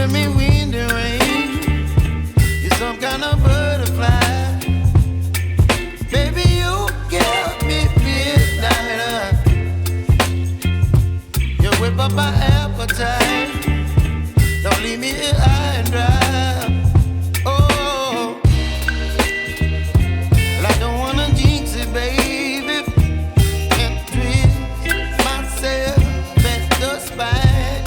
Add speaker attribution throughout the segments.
Speaker 1: giving me wind and rain. You're some kind of butterfly. Baby, you give me midnight. You whip up my appetite. Don't leave me here high and dry. Oh, well, I don't wanna jinx it, baby, and twist myself at the spine.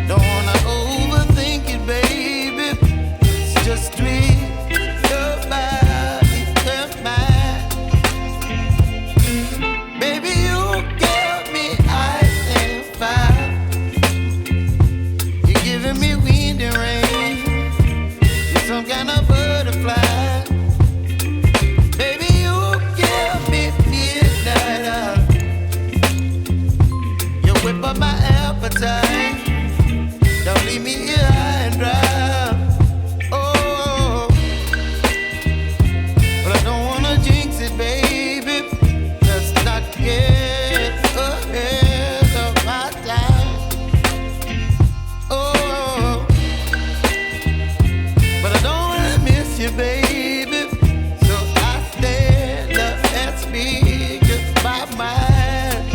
Speaker 1: Don't wanna overthink it, baby. It's just twist your body and mine. Baby, you give me ice and fire. You're giving me wind and rain. You're some kind of butterfly. Baby, you give me midnight. You whip up my appetite. Don't leave me here high and dry. Oh, but I don't wanna jinx it, baby. Let's not get ahead of my time. Oh, but I don't wanna miss you, baby. So I stand up and speak my mind.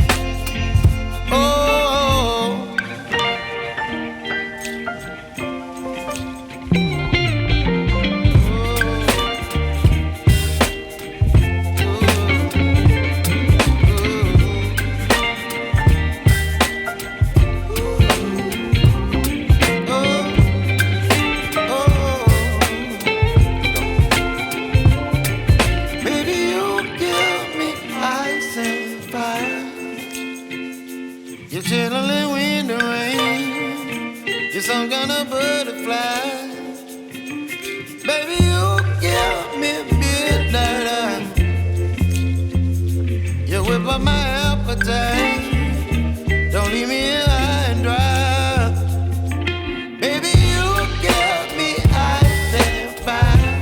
Speaker 1: Oh. Baby, you give me ice and fire. You're chilling wind and rain. You're some kind of butterfly. Baby, you give me midnight. You whip up my appetite. Don't leave me here high and dry. Baby, you give me ice and fire.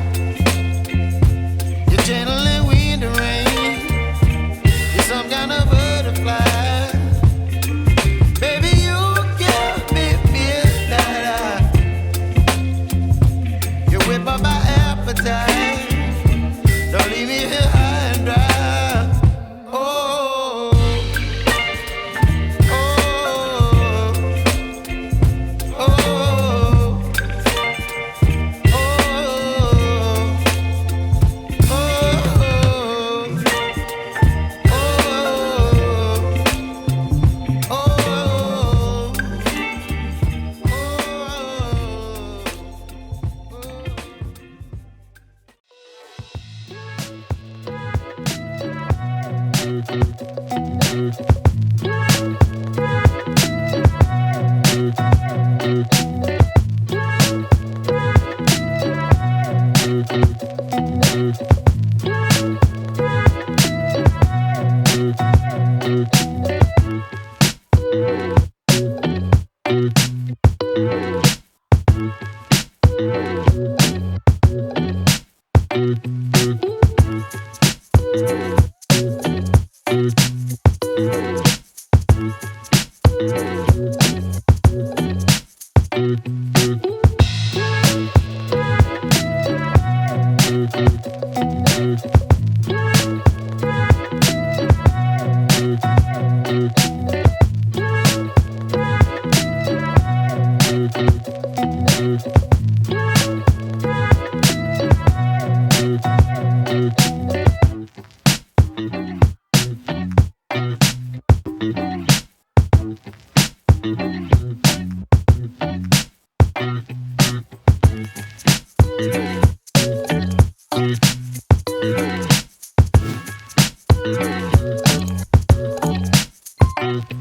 Speaker 1: You're channeling wind and rain. You're some kind of butterfly. Baby, you give me midnight. You whip up my appetite. Don't leave me here high and dry. Oh, oh, oh, oh,
Speaker 2: Thank you.